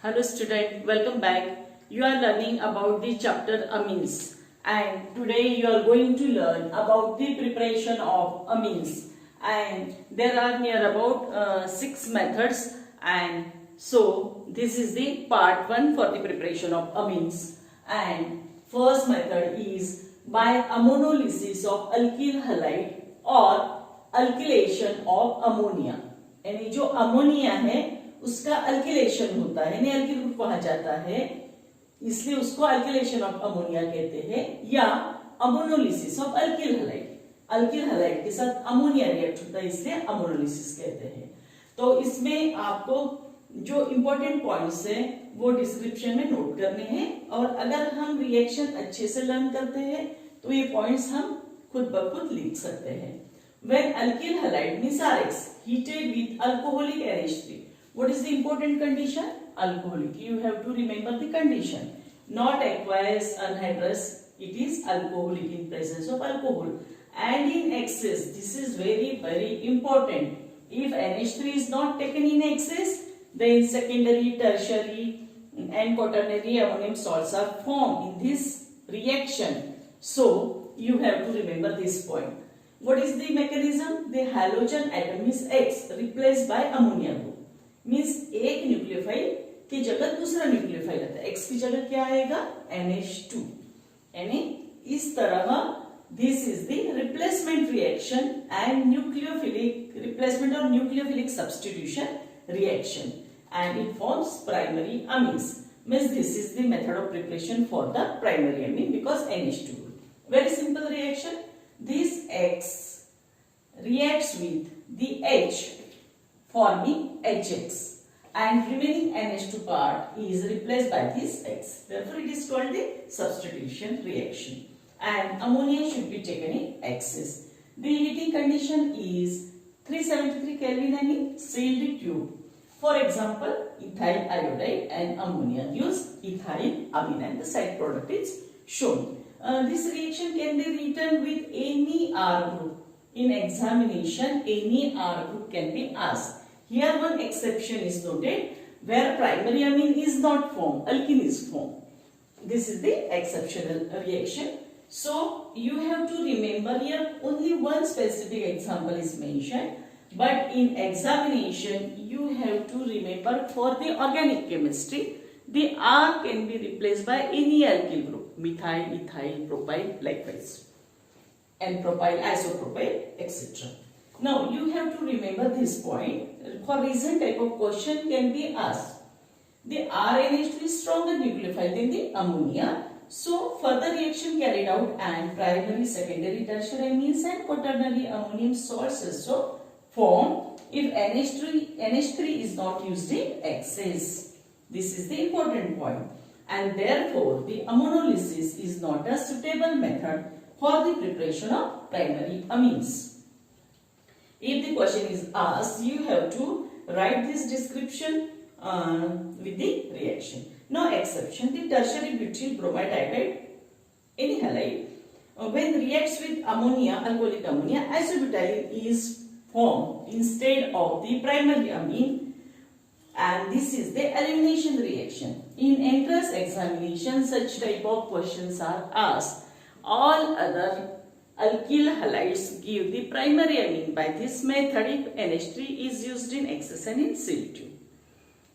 Hello student, welcome back. You are learning about the chapter amines and today you are going to learn about the preparation of amines and there are near about 6 methods and so this is the part 1 for the preparation of amines and first method is by ammonolysis of alkyl halide or alkylation of ammonia यानी जो ammonia है उसका अल्किलेशन होता है यानी alkyl group कहा जाता है इसलिए उसको अल्किलेशन ऑफ अमोनिया कहते हैं या अमोनोलिसिस ऑफ अल्किल हलाइड के साथ अमोनिया रिएक्ट होता है इसलिए अमोनोलिसिस कहते हैं। तो इसमें आपको जो इंपॉर्टेंट पॉइंट्स है वो डिस्क्रिप्शन में नोट करने हैं और अगर हम रिएक्शन अच्छे से लर्न करते हैं तो ये पॉइंट्स हम खुद ब खुद लिख सकते हैं। When alkyl halide means RX heated with alcoholic NH3, what is the important condition? Alcoholic. You have to remember the condition. Not aqueous, anhydrous. It is alcoholic in presence of alcohol. And in excess, this is very important. If NH3 is not taken in excess, then secondary, tertiary, and quaternary ammonium salts are formed in this reaction. So you have to remember this point. What is the mechanism? The halogen atom is X replaced by ammonia group. Means एक nucleophile की जगह दूसरा nucleophile आता है। X की जगह क्या आएगा? NH2. यानी इस तरह this is the replacement reaction and nucleophilic replacement or nucleophilic substitution reaction and it forms primary amines. Means this is the method of preparation for the primary amine because NH2. Very simple reaction. This X reacts with the H forming HX and remaining NH2 part is replaced by this X. Therefore it is called the substitution reaction and ammonia should be taken in excess. The heating condition is 373 Kelvin and in sealed tube. For example, ethyl iodide and ammonia gives ethyl amine and the side product is shown. This reaction can be written with any R group. In examination, any R group can be asked. Here one exception is noted where primary amine is not formed, alkene is formed. This is the exceptional reaction. So you have to remember here only one specific example is mentioned. But in examination, you have to remember for the organic chemistry, the R can be replaced by any alkyl group. Methyl, ethyl, propyl, likewise, and propyl, isopropyl, etc. Now you have to remember this point. For recent type of question can be asked. The RNH2 is stronger nucleophile than the ammonia. So further reaction carried out and primary, secondary, tertiary amines and quaternary ammonium salts also form if NH3 is not used in excess. This is the important point. And therefore the ammonolysis is not a suitable method for the preparation of primary amines. If the question is asked, you have to write this description with the reaction. No exception, the tertiary butyl bromide iodide, any halide, when reacts with ammonia, alcoholic ammonia, isobutyl is formed instead of the primary amine. And this is the elimination reaction. In entrance examination, such type of questions are asked. All other alkyl halides give the primary amine by this method if NH3 is used in excess and in sealed tube.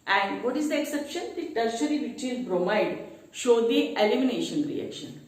And what is the exception? The tertiary butyl bromide show the elimination reaction.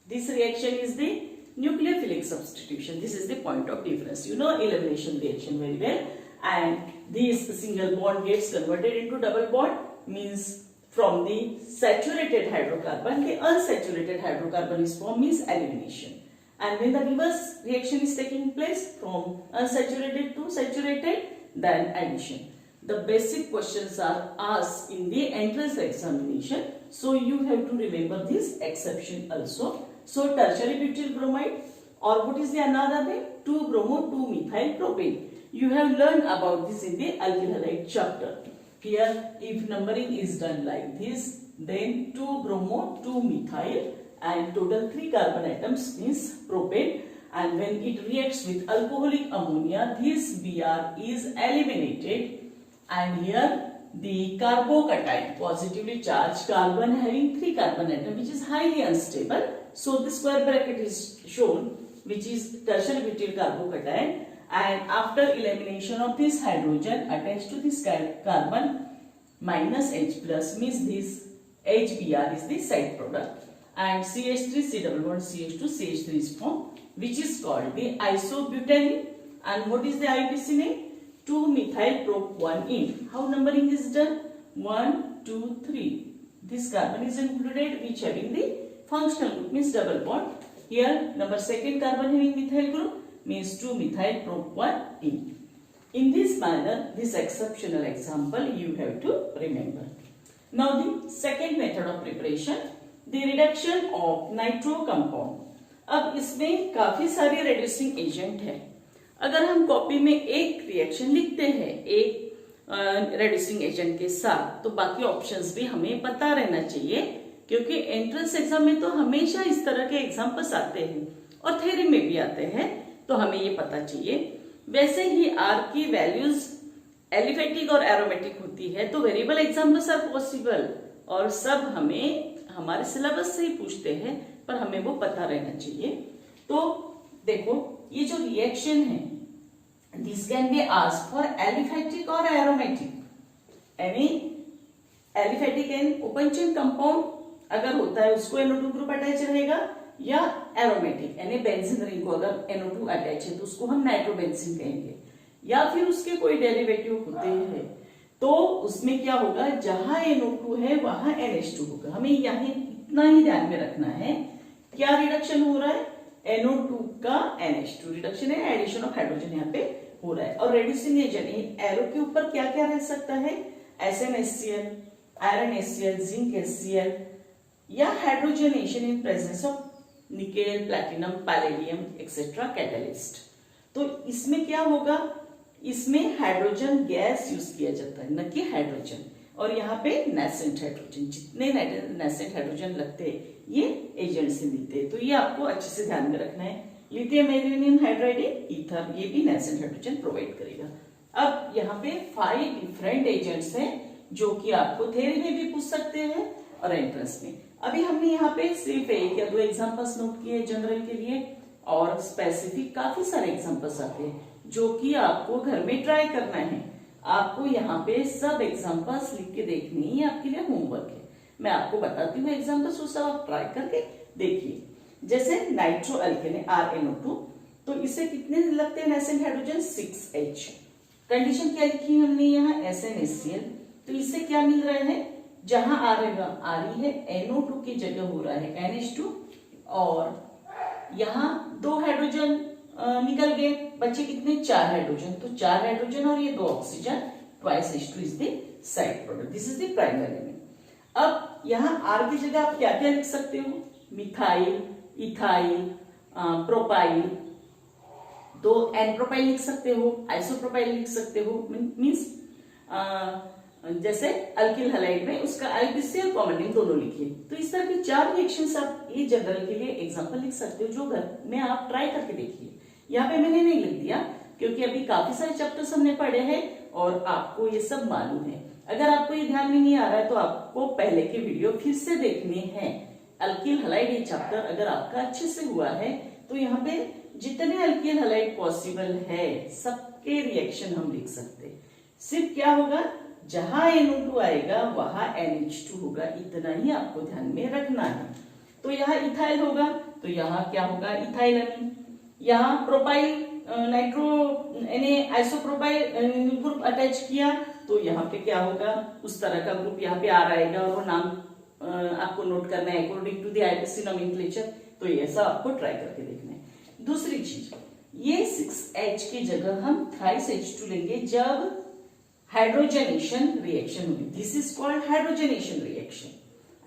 This reaction is the nucleophilic substitution. This is the point of difference. You know elimination reaction very well. And this single bond gets converted into double bond means from the saturated hydrocarbon the unsaturated hydrocarbon is formed means elimination. And when the reverse reaction is taking place from unsaturated to saturated then addition. The basic questions are asked in the entrance examination. So you have to remember this exception also. So tertiary butyl bromide or what is the another name? 2-bromo-2-methyl propane. You have learned about this in the alkyl halide chapter. Here if numbering is done like this, then 2-bromo-2-methyl and total 3 carbon atoms means propane, and when it reacts with alcoholic ammonia, this Br is eliminated and here the carbocation, positively charged carbon having 3 carbon atom, which is highly unstable. So the square bracket is shown, which is tertiary butyl carbocation, and after elimination of this hydrogen attached to this carbon minus H plus, means this HBr is the side product, and CH3 C double bond CH2 CH3 is formed, which is called the isobutane. And what is the IUPAC name? 2-methyl prop 1-ene. How numbering is done? 1, 2, 3. This carbon is included which having the functional group, means double bond. Here number second carbon having methyl group, means 2-methyl prop 1-ene. In this manner, this exceptional example you have to remember. Now the second method of preparation, the reduction of nitro compound. अब इसमें काफी सारे reducing agent है. अगर हम copy में एक reaction लिखते हैं एक रेड्यूसिंग एजेंट के साथ, तो बाकी ऑप्शंस भी हमें पता रहना चाहिए, क्योंकि एंट्रेंस एग्जाम में तो हमेशा इस तरह के एग्जाम्पल्स आते हैं और थ्योरी में भी आते हैं, तो हमें ये पता चाहिए. वैसे ही आर की वैल्यूज एलिफेटिक और एरोमेटिक होती है, तो वेरिएबल एग्जाम्पल्स आर पॉसिबल, और सब हमें हमारे सिलेबस से ही पूछते हैं, पर हमें वो पता रहना चाहिए. तो देखो, ये जो रिएक्शन है, this can be asked for aliphatic और एरोमेटिक. यानी aliphatic and open chain compound अगर होता है उसको NO2 ग्रुप अटैच रहेगा, या एरोमेटिक यानी बेंजीन रिंग को अगर NO2 अटैच है तो उसको हम नाइट्रोबेंजीन कहेंगे, या फिर उसके कोई डेरिवेटिव होते हैं, तो उसमें क्या होगा, जहां NO2 है वहां NH2 होगा. हमें यहाँ इतना ही ध्यान में रखना है. क्या रिडक्शन हो रहा है? NO2 का NH2 रिडक्शन है, एडिशन ऑफ हाइड्रोजन यहाँ पे हो रहा है. और रेड्यूसिंग एजेंट एरो के ऊपर क्या क्या रह सकता है? SnHCl, iron HCl, zinc HCl, या hydrogenation in presence of nickel, platinum, palladium etcetera catalyst. तो इसमें क्या होगा, इसमें हाइड्रोजन गैस यूज किया जाता है, न कि हाइड्रोजन. और यहाँ पे नेसेंट हाइड्रोजन, जितने नेसेंट हाइड्रोजन लगते हैं ये एजेंट से मिलते हैं, तो ये आपको अच्छे से ध्यान में रखना है. लिथियम एल्यूमिनियम हाइड्राइड ईथर, ये भी नेसेंट हाइड्रोजन प्रोवाइड करेगा. अब यहाँ पे 5 डिफरेंट एजेंट्स हैं जो कि आपको थ्योरी में भी पूछ सकते हैं और एंट्रेंस में. अभी हमने यहाँ पे सिर्फ 1 या 2 एग्जांपल्स नोट किए जनरल के लिए, और स्पेसिफिक काफी सारे एग्जांपल्स आते हैं जो कि आपको घर में ट्राई करना है. आपको यहाँ पे सब एग्जांपल्स लिख के देखनी, ये आपके लिए होमवर्क है. मैं आपको बताती हूँ एग्जांपल्स, वो सब आप ट्राई करके देखिए. जैसे नाइट्रो अल्केन RnO2, तो इसे कितने लगते हैं नेसेंट हाइड्रोजन? 6H. कंडीशन क्या लिखी हमने यहाँ? SnHCl. तो इससे क्या मिल रहा है? जहां Re है, NO2 की जगह हो रहा है NH2, और यहाँ 2 हाइड्रोजन निकल गए, बचे कितने? 4 हाइड्रोजन. तो 4 हाइड्रोजन और ये 2 oxygen, twice H2 is the side product. This is the primary element. अब यहाँ R की जगह आप क्या क्या लिख सकते हो? मिथाइल, इथाइल, प्रोपाइल, तो एन प्रोपाइल लिख सकते हो, आइसोप्रोपाइल लिख सकते हो. मीन्स जैसे अल्किल हैलाइड में उसका IUPAC और कॉमन नेम दोनों लिखिए. तो इस तरह की 4 रिएक्शंस आप ये जनरल के लिए एग्जांपल लिख सकते हो, जो घर में आप ट्राई करके देखिए. यहाँ पे मैंने नहीं लिख दिया क्योंकि अभी काफी सारे चैप्टर्स हमने पढ़े हैं और आपको ये सब मालूम है. अगर आपको ये ध्यान में नहीं आ रहा है तो आपको पहले के वीडियो फिर से देखने हैं. अल्किल हैलाइड ये चैप्टर अगर आपका अच्छे से हुआ है तो यहाँ पे जितने अल्किल हैलाइड पॉसिबल है सबके रिएक्शन हम लिख सकते. सिर्फ क्या होगा, जहां NO2 आएगा वहां NH2 होगा, इतना ही आपको ध्यान में रखना है. तो यहाँ इथाइल होगा तो यहाँ क्या होगा? इथाइल अमीन. यहाँ प्रोपाइल नाइट्रो यानी आइसोप्रोपाइल ग्रुप अटैच किया तो यहाँ पे क्या होगा? उस तरह का ग्रुप यहाँ पे आ आएगा, और वो नाम आपको नोट करना है according to the IUPAC nomenclature. तो ये सब आपको ट्राई करके देखना है. दूसरी चीज, ये 6H की जगह हम थ्राइस H2 लेंगे जब हाइड्रोजनेशन रिएक्शन होगी. This is called hydrogenation reaction,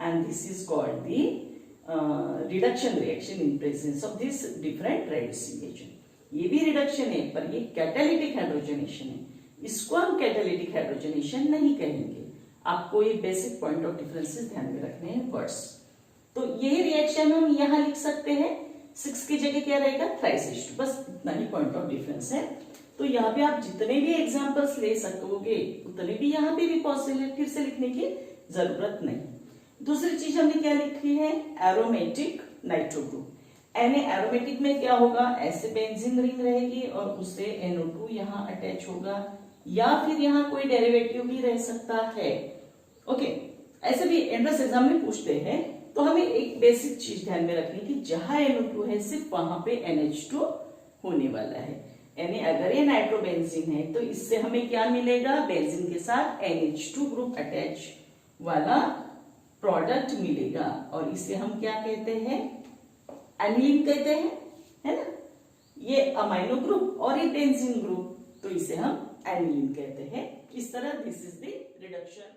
and this is called the reduction reaction in presence of this different reducing agent. ये भी रिडक्शन है पर ये कैटालिटिक हाइड्रोजनेशन है, इसको हम कैटालिटिक हाइड्रोजनेशन नहीं कहेंगे. आपको ये बेसिक पॉइंट ऑफ डिफरेंसेस ध्यान में रखने हैं वर्ड्स. तो यही रिएक्शन हम यहाँ लिख सकते हैं. 6 की जगह क्या रहेगा? Thrice H2. बस इतना ही पॉइंट ऑफ डिफरेंस है. तो यहाँ पे आप जितने भी एग्जाम्पल्स ले सकोगे उतने भी यहाँ पे भी पॉसिबल है, फिर से लिखने की जरूरत नहीं। दूसरी चीज हमने क्या लिखी है, एरोमेटिक नाइट्रो ग्रुप। एरोमेटिक में क्या होगा, ऐसे बेंजीन रिंग रहेगी और उससे NO2 यहाँ अटैच होगा, या फिर यहाँ कोई डेरिवेटिव भी रह सकता है। ओके, ऐसे भी एंट्रेंस एग्जाम में पूछते हैं, तो हमें एक बेसिक चीज ध्यान में रखनी कि जहां NO2 है सिर्फ वहां पे NH2 होने वाला है। यानी अगर ये नाइट्रोबेंजीन है तो इससे हमें क्या मिलेगा, बेंजीन के साथ NH2 ग्रुप अटैच वाला प्रोडक्ट मिलेगा, और इसे हम क्या कहते हैं, एनिलीन कहते हैं, है ना। ये अमाइनो ग्रुप और ये बेंजीन ग्रुप, तो इसे हम एनिलीन कहते हैं। इस तरह दिस इज द रिडक्शन।